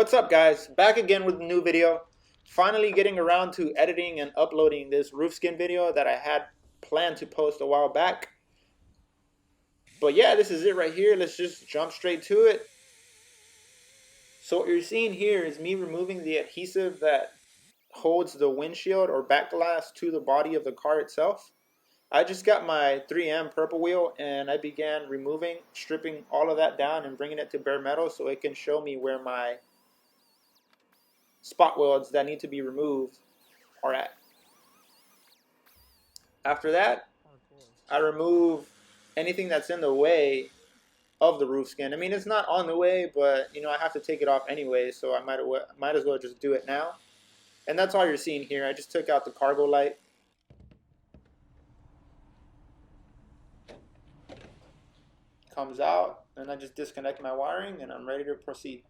What's up, guys? Back again with a new video. Finally getting around to editing and uploading this roof skin video that I had planned to post a while back. But yeah, this is it right here. Let's just jump straight to it. So what you're seeing here is me removing the adhesive that holds the windshield or back glass to the body of the car itself. I just got my 3M purple wheel and I began stripping all of that down and bringing it to bare metal so it can show me where my spot welds that need to be removed are at. After that, I remove anything that's in the way of the roof skin. I mean, it's not on the way, but I have to take it off anyway, so I might as well just do it now. And that's all you're seeing here. I just took out the cargo light. Comes out, and I just disconnect my wiring, and I'm ready to proceed.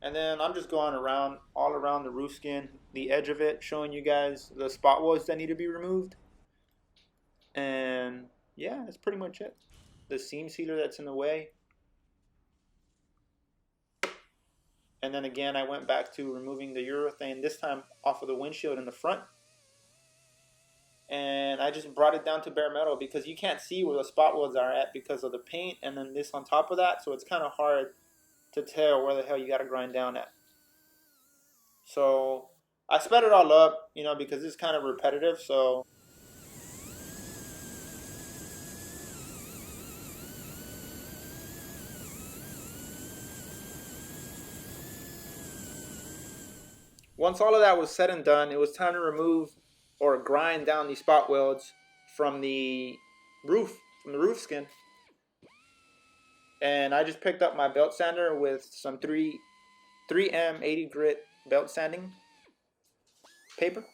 And then I'm just going all around the roof skin, the edge of it, showing you guys the spot welds that need to be removed. And yeah, that's pretty much it. The seam sealer that's in the way. And then again, I went back to removing the urethane, this time off of the windshield in the front. And I just brought it down to bare metal because you can't see where the spot welds are at because of the paint and then this on top of that. So it's kind of hard to tell where the hell you got to grind down at. So I sped it all up, because it's kind of repetitive. So once all of that was said and done, it was time to remove or grind down these spot welds from the roof skin. And I just picked up my belt sander with some 3M 80 grit belt sanding paper.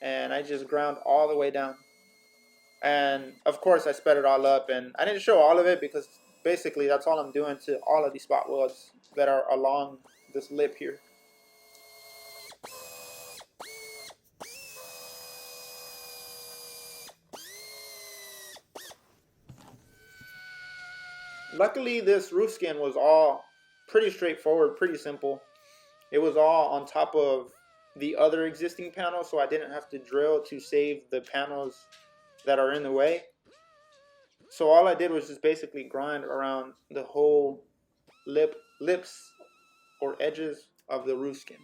And I just ground all the way down. And of course I sped it all up. And I didn't show all of it because basically that's all I'm doing to all of these spot welds that are along this lip here. Luckily, this roof skin was all pretty straightforward, pretty simple. It was all on top of the other existing panel, so I didn't have to drill to save the panels that are in the way. So all I did was just basically grind around the whole lips or edges of the roof skin.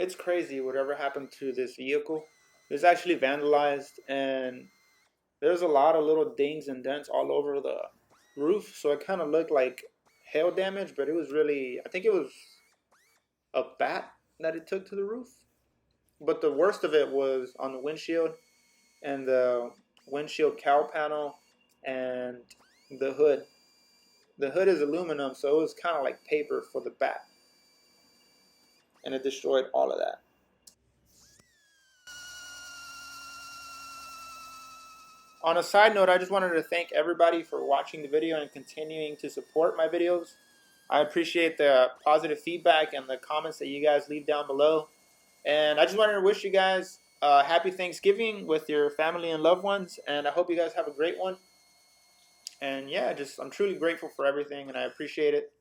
It's crazy whatever happened to this vehicle. It was actually vandalized and there's a lot of little dings and dents all over the roof. So it kind of looked like hail damage, but it was really, I think it was a bat that it took to the roof. But the worst of it was on the windshield and the windshield cowl panel and the hood. The hood is aluminum, so it was kind of like paper for the bat. And it destroyed all of that. On a side note, I just wanted to thank everybody for watching the video and continuing to support my videos. I appreciate the positive feedback and the comments that you guys leave down below. And I just wanted to wish you guys a happy Thanksgiving with your family and loved ones. And I hope you guys have a great one. And yeah, I'm truly grateful for everything and I appreciate it.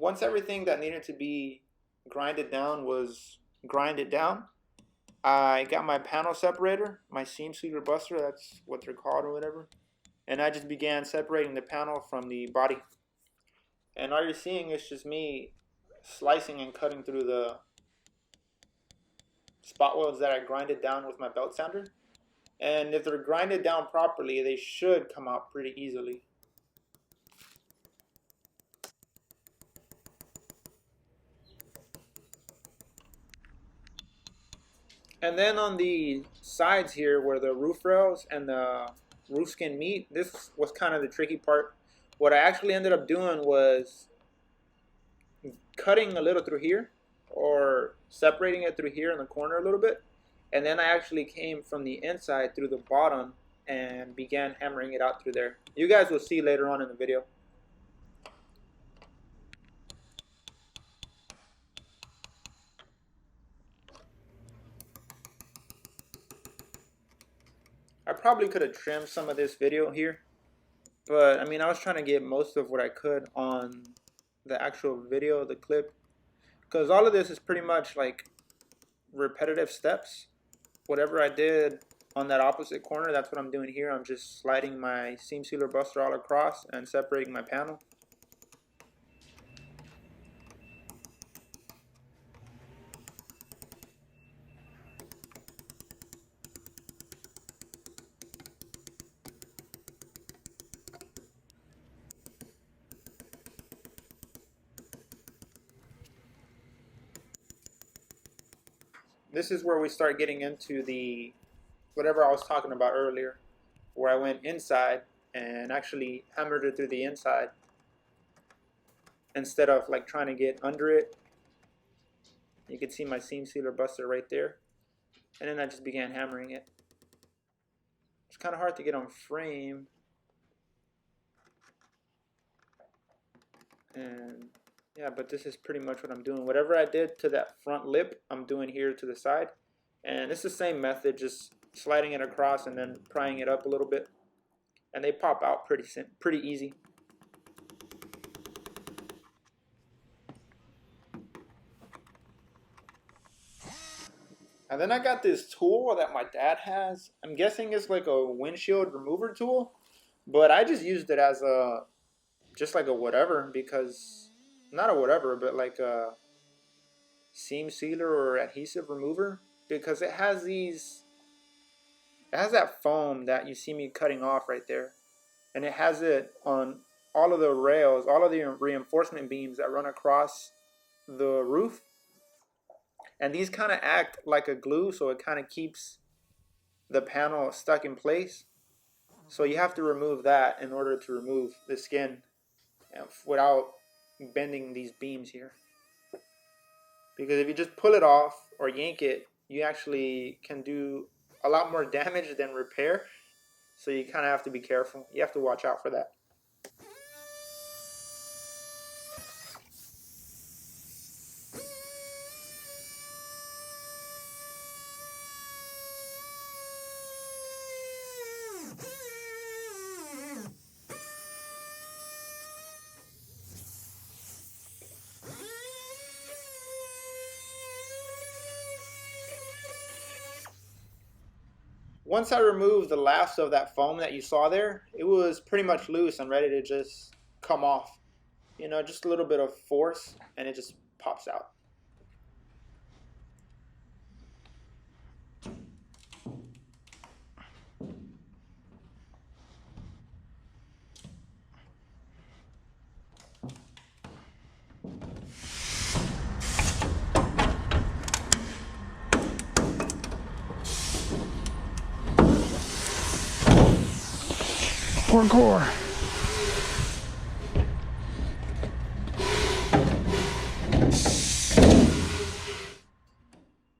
Once everything that needed to be grinded down was grinded down, I got my panel separator, my seam sealer buster, that's what they're called or whatever, and I just began separating the panel from the body. And all you're seeing is just me slicing and cutting through the spot welds that I grinded down with my belt sander. And if they're grinded down properly, they should come out pretty easily. And then on the sides here where the roof rails and the roof skin meet, this was kind of the tricky part. What I actually ended up doing was cutting a little through here or separating it through here in the corner a little bit. And then I actually came from the inside through the bottom and began hammering it out through there. You guys will see later on in the video. I probably could have trimmed some of this video here, but I mean, I was trying to get most of what I could on the actual video, the clip, because all of this is pretty much like repetitive steps. Whatever I did on that opposite corner, that's what I'm doing here. I'm just sliding my seam sealer buster all across and separating my panel. This is where we start getting into the whatever I was talking about earlier, where I went inside and actually hammered it through the inside instead of like trying to get under it. You can see my seam sealer buster right there, and then I just began hammering it. It's kind of hard to get on frame, and yeah, but this is pretty much what I'm doing. Whatever I did to that front lip, I'm doing here to the side, and it's the same method, just sliding it across and then prying it up a little bit, and they pop out pretty easy. And then I got this tool that my dad has. I'm guessing it's like a windshield remover tool, but I just used it as a just like a whatever, because not a whatever, but like a seam sealer or adhesive remover, because it has that foam that you see me cutting off right there, and it has it on all of the rails, all of the reinforcement beams that run across the roof, and these kind of act like a glue, so it kind of keeps the panel stuck in place. So you have to remove that in order to remove the skin without bending these beams here. Because if you just pull it off or yank it, you actually can do a lot more damage than repair. So you kind of have to be careful. You have to watch out for that. Once I removed the last of that foam that you saw there, it was pretty much loose and ready to just come off. You know, just a little bit of force and it just pops out. Parkour.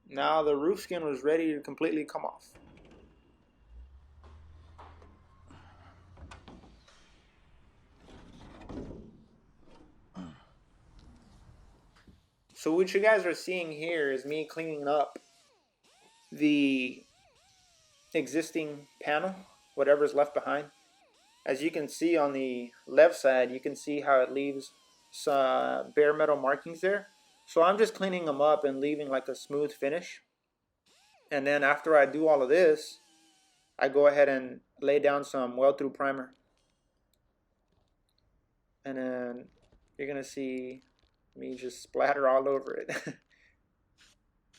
Now the roof skin was ready to completely come off. So what you guys are seeing here is me cleaning up the existing panel, whatever's left behind. As you can see on the left side, you can see how it leaves some bare metal markings there. So I'm just cleaning them up and leaving like a smooth finish. And then after I do all of this, I go ahead and lay down some weld-through primer. And then you're going to see me just splatter all over it.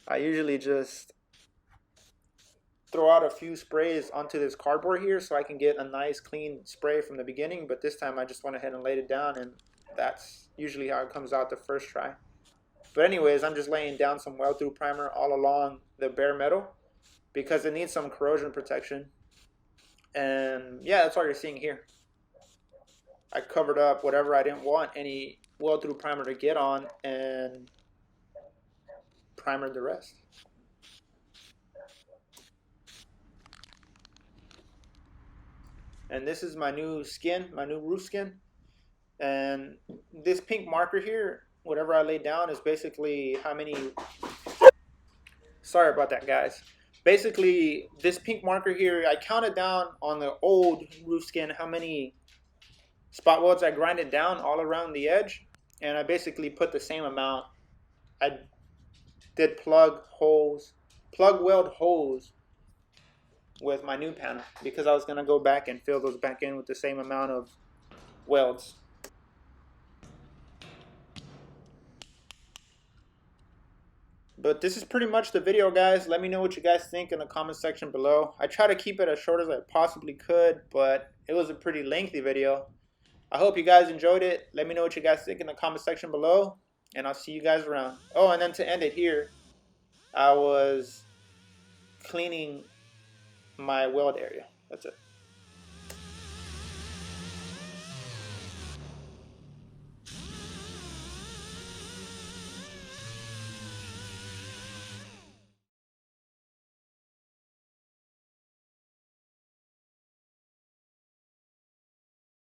I usually just throw out a few sprays onto this cardboard here so I can get a nice clean spray from the beginning, but this time I just went ahead and laid it down, and that's usually how it comes out the first try. But anyways, I'm just laying down some weld-through primer all along the bare metal because it needs some corrosion protection. And yeah, that's all you're seeing here. I covered up whatever I didn't want any weld-through primer to get on and primered the rest. And this is my new skin, my new roof skin. And this pink marker here, whatever I laid down, is basically how many. Sorry about that, guys. Basically, this pink marker here, I counted down on the old roof skin how many spot welds I grinded down all around the edge, and I basically put the same amount. I did plug weld holes with my new panel because I was gonna go back and fill those back in with the same amount of welds. But this is pretty much the video, guys. Let me know what you guys think in the comment section below. I try to keep it as short as I possibly could, but it was a pretty lengthy video. I hope you guys enjoyed it. Let me know what you guys think in the comment section below, and I'll see you guys around. Oh, and then to end it here, I was cleaning my weld area. That's it.